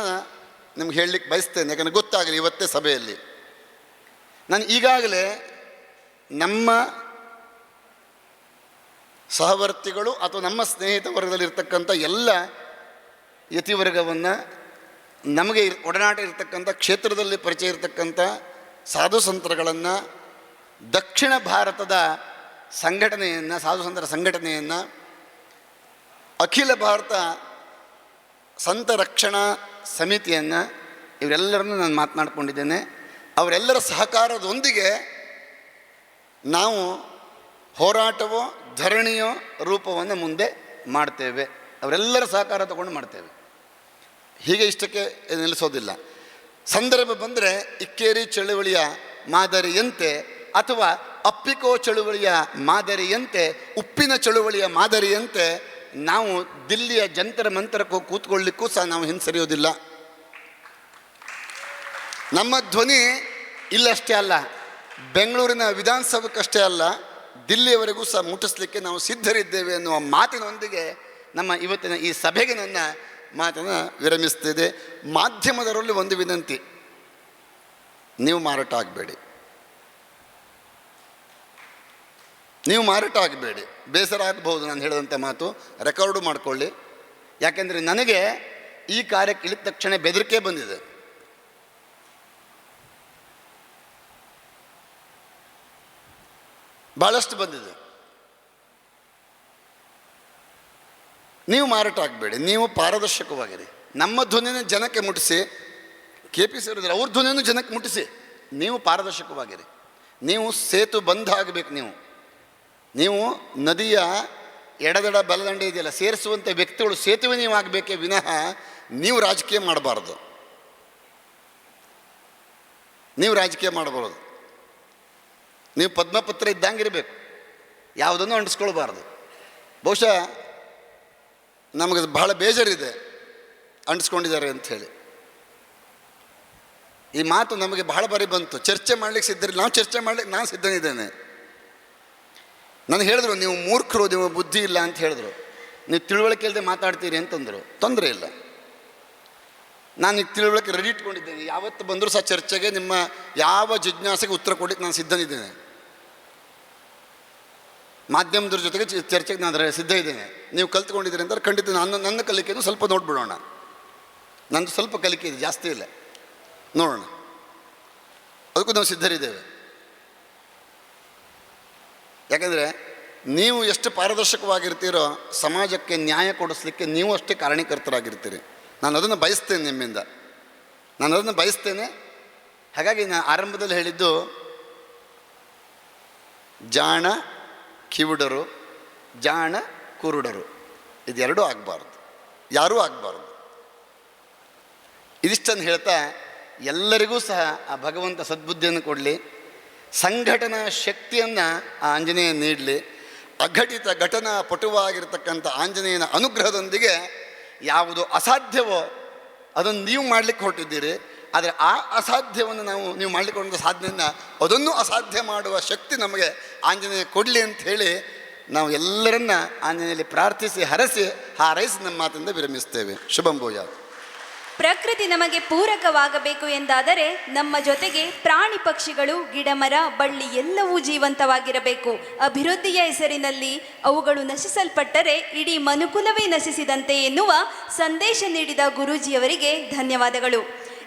ನಿಮ್ಗೆ ಹೇಳಲಿಕ್ಕೆ ಬಯಸ್ತೇನೆ. ಯಾಕಂದರೆ ಗೊತ್ತಾಗಲಿ ಇವತ್ತೇ ಸಭೆಯಲ್ಲಿ. ನಾನು ಈಗಾಗಲೇ ನಮ್ಮ ಸಹವರ್ತಿಗಳು ಅಥವಾ ನಮ್ಮ ಸ್ನೇಹಿತ ವರ್ಗದಲ್ಲಿರ್ತಕ್ಕಂಥ ಎಲ್ಲ ಯತಿವರ್ಗವನ್ನು, ನಮಗೆ ಒಡನಾಟ ಇರತಕ್ಕಂಥ ಕ್ಷೇತ್ರದಲ್ಲಿ ಪರಿಚಯ ಇರತಕ್ಕಂಥ ಸಾಧು ಸಂತರುಗಳನ್ನು, ದಕ್ಷಿಣ ಭಾರತದ ಸಂಘಟನೆಯನ್ನು, ಸಾಧು ಸಂತರ ಸಂಘಟನೆಯನ್ನು, ಅಖಿಲ ಭಾರತ ಸಂತ ರಕ್ಷಣಾ ಸಮಿತಿಯನ್ನು, ಇವರೆಲ್ಲರನ್ನು ನಾನು ಮಾತನಾಡಿಕೊಂಡಿದ್ದೇನೆ. ಅವರೆಲ್ಲರ ಸಹಕಾರದೊಂದಿಗೆ ನಾವು ಹೋರಾಟವೋ ಧರಣಿಯೋ ರೂಪವನ್ನು ಮುಂದೆ ಮಾಡ್ತೇವೆ, ಅವರೆಲ್ಲರ ಸಹಕಾರ ತಗೊಂಡು ಮಾಡ್ತೇವೆ. ಹೀಗೆ ಇಷ್ಟಕ್ಕೆ ನಿಲ್ಲಿಸೋದಿಲ್ಲ. ಸಂದರ್ಭ ಬಂದರೆ ಇಕ್ಕೇರಿ ಚಳುವಳಿಯ ಮಾದರಿಯಂತೆ ಅಥವಾ ಅಪ್ಪಿಕೋ ಚಳುವಳಿಯ ಮಾದರಿಯಂತೆ, ಉಪ್ಪಿನ ಚಳುವಳಿಯ ಮಾದರಿಯಂತೆ ನಾವು ದಿಲ್ಲಿಯ ಜಂತರ ಮಂತರಕ್ಕೂ ಕೂತ್ಕೊಳ್ಳಿಕ್ಕೂ ಸಹ ನಾವು ಹಿಂಸರಿಯೋದಿಲ್ಲ. ನಮ್ಮ ಧ್ವನಿ ಇಲ್ಲಷ್ಟೇ ಅಲ್ಲ, ಬೆಂಗಳೂರಿನ ವಿಧಾನಸಭೆಗಷ್ಟೇ ಅಲ್ಲ, ದಿಲ್ಲಿಯವರೆಗೂ ಸಹ ಮುಟ್ಟಿಸ್ಲಿಕ್ಕೆ ನಾವು ಸಿದ್ಧರಿದ್ದೇವೆ ಎನ್ನುವ ಮಾತಿನೊಂದಿಗೆ ನಮ್ಮ ಇವತ್ತಿನ ಈ ಸಭೆಗೆ ನನ್ನ ಮಾತನ್ನು ವಿರಮಿಸ್ತಿದೆ. ಮಾಧ್ಯಮದವರಲ್ಲಿ ಒಂದು ವಿನಂತಿ, ನೀವು ಮಾರಾಟ ಆಗಬೇಡಿ, ನೀವು ಮಾರಾಟ ಆಗಬೇಡಿ. ಬೇಸರ ಆಗಬಹುದು ನಾನು ಹೇಳಿದಂಥ ಮಾತು, ರೆಕಾರ್ಡು ಮಾಡಿಕೊಳ್ಳಿ. ಯಾಕೆಂದರೆ ನನಗೆ ಈ ಕಾರ್ಯಕ್ಕೆ ಇಳಿದ ತಕ್ಷಣ ಬೆದರಿಕೆ ಬಂದಿದೆ. ಭಾಳಷ್ಟು ಬಂದಿದೆ. ನೀವು ಮಾರಾಟ ಆಗಬೇಡಿ, ನೀವು ಪಾರದರ್ಶಕವಾಗಿರಿ. ನಮ್ಮ ಧ್ವನಿನ ಜನಕ್ಕೆ ಮುಟ್ಟಿಸಿ, KPC ಅವರಿದ್ರೆ ಅವ್ರ ಧ್ವನಿಯನ್ನು ಜನಕ್ಕೆ ಮುಟ್ಟಿಸಿ. ನೀವು ಪಾರದರ್ಶಕವಾಗಿರಿ. ನೀವು ಸೇತು ಬಂಧ ಆಗಬೇಕು. ನೀವು ನದಿಯ ಎಡದಡ ಬಲದಂಡ ಇದೆಯಲ್ಲ, ಸೇರಿಸುವಂಥ ವ್ಯಕ್ತಿಗಳು ಸೇತುವೆ ನೀವು ಆಗಬೇಕೇ ವಿನಃ ನೀವು ರಾಜಕೀಯ ಮಾಡಬಾರ್ದು. ನೀವು ರಾಜಕೀಯ ಮಾಡಬಾರ್ದು. ನೀವು ಪದ್ಮಪತ್ರ ಇದ್ದಂಗಿರಬೇಕು, ಯಾವುದನ್ನು ಅಂಟಿಸ್ಕೊಳ್ಬಾರ್ದು. ಬಹುಶಃ ನಮಗೆ ಬಹಳ ಬೇಜಾರಿದೆ ಅಂಟಿಸ್ಕೊಂಡಿದ್ದಾರೆ ಅಂಥೇಳಿ. ಈ ಮಾತು ನಮಗೆ ಬಹಳ ಬಾರಿ ಬಂತು. ಚರ್ಚೆ ಮಾಡಲಿಕ್ಕೆ ಸಿದ್ಧರಿಲ್ಲ, ನಾವು ಚರ್ಚೆ ಮಾಡಲಿಕ್ಕೆ ನಾನು ಸಿದ್ಧನಿದ್ದೇನೆ. ನನಗೆ ಹೇಳಿದ್ರು, ನೀವು ಮೂರ್ಖರು, ನೀವು ಬುದ್ಧಿ ಇಲ್ಲ ಅಂತ ಹೇಳಿದ್ರು, ನೀವು ತಿಳುವಳಿಕೆ ಇಲ್ಲದೆ ಮಾತಾಡ್ತೀರಿ ಅಂತಂದರು. ತೊಂದರೆ ಇಲ್ಲ, ನಾನು ಈಗ ತಿಳುವಳಿಕೆ ರೆಡಿ ಇಟ್ಕೊಂಡಿದ್ದೇನೆ. ಯಾವತ್ತು ಬಂದರೂ ಸಹ ಚರ್ಚೆಗೆ, ನಿಮ್ಮ ಯಾವ ಜಿಜ್ಞಾಸೆಗೆ ಉತ್ತರ ಕೊಡಲಿಕ್ಕೆ ನಾನು ಸಿದ್ಧನಿದ್ದೇನೆ. ಮಾಧ್ಯಮದವ್ರ ಜೊತೆಗೆ ಚರ್ಚೆಗೆ ನಾನು ಸಿದ್ಧ ಇದ್ದೇನೆ. ನೀವು ಕಲ್ತ್ಕೊಂಡಿದ್ದೀರಿ ಅಂತಾರೆ ಖಂಡಿತ ನನ್ನ ಕಲಿಕೆಯನ್ನು ಸ್ವಲ್ಪ ನೋಡ್ಬಿಡೋಣ. ನಂದು ಸ್ವಲ್ಪ ಕಲಿಕೆ ಇದೆ, ಜಾಸ್ತಿ ಇಲ್ಲ, ನೋಡೋಣ. ಅದಕ್ಕೂ ನಾವು ಸಿದ್ಧರಿದ್ದೇವೆ. ಯಾಕೆಂದರೆ ನೀವು ಎಷ್ಟು ಪಾರದರ್ಶಕವಾಗಿರ್ತೀರೋ ಸಮಾಜಕ್ಕೆ ನ್ಯಾಯ ಕೊಡಿಸ್ಲಿಕ್ಕೆ ನೀವು ಅಷ್ಟೇ ಕಾರಣೀಕರ್ತರಾಗಿರ್ತೀರಿ. ನಾನು ಅದನ್ನು ಬಯಸ್ತೇನೆ, ನಿಮ್ಮಿಂದ ನಾನು ಅದನ್ನು ಬಯಸ್ತೇನೆ. ಹಾಗಾಗಿ ನಾನು ಆರಂಭದಲ್ಲಿ ಹೇಳಿದ್ದು, ಜಾಣ ಕಿವುಡರು, ಜಾಣ ಕುರುಡರು, ಇದೆರಡೂ ಆಗಬಾರ್ದು, ಯಾರೂ ಆಗಬಾರ್ದು. ಇದಿಷ್ಟನ್ನು ಹೇಳ್ತಾ ಎಲ್ಲರಿಗೂ ಸಹ ಆ ಭಗವಂತ ಸದ್ಬುದ್ಧಿಯನ್ನು ಕೊಡಲಿ, ಸಂಘಟನಾ ಶಕ್ತಿಯನ್ನು ಆ ಆಂಜನೇಯ ನೀಡಲಿ. ಅಘಟಿತ ಘಟನಾ ಪಟುವಾಗಿರ್ತಕ್ಕಂಥ ಆಂಜನೇಯನ ಅನುಗ್ರಹದೊಂದಿಗೆ ಯಾವುದು ಅಸಾಧ್ಯವೋ ಅದನ್ನು ನೀವು ಮಾಡಲಿಕ್ಕೆ ಹೊರಟಿದ್ದೀರಿ. ಆದರೆ ಆ ಅಸಾಧ್ಯವನ್ನು ನೀವು ಮಾಡಲಿಕ್ಕೆ ಹೊರಟ ಸಾಧನೆಯನ್ನು ಅದನ್ನು ಅಸಾಧ್ಯ ಮಾಡುವ ಶಕ್ತಿ ನಮಗೆ ಆಂಜನೇಯ ಕೊಡಲಿ ಅಂತ ಹೇಳಿ ನಾವು ಎಲ್ಲರನ್ನ ಆಂಜನೇಯಲ್ಲಿ ಪ್ರಾರ್ಥಿಸಿ ಹಾರೈಸಿ ನಮ್ಮ ಮಾತಿಂದ ವಿರಮಿಸ್ತೇವೆ. ಶುಭಂ ಭೂಯಾತ್. ಪ್ರಕೃತಿ ನಮಗೆ ಪೂರಕವಾಗಬೇಕು ಎಂದಾದರೆ ನಮ್ಮ ಜೊತೆಗೆ ಪ್ರಾಣಿ ಪಕ್ಷಿಗಳು, ಗಿಡಮರ, ಬಳ್ಳಿ ಎಲ್ಲವೂ ಜೀವಂತವಾಗಿರಬೇಕು. ಅಭಿವೃದ್ಧಿಯ ಹೆಸರಿನಲ್ಲಿ ಅವುಗಳು ನಶಿಸಲ್ಪಟ್ಟರೆ ಇಡೀ ಮನುಕುಲವೇ ನಶಿಸಿದಂತೆ ಎನ್ನುವ ಸಂದೇಶ ನೀಡಿದ ಗುರೂಜಿಯವರಿಗೆ ಧನ್ಯವಾದಗಳು.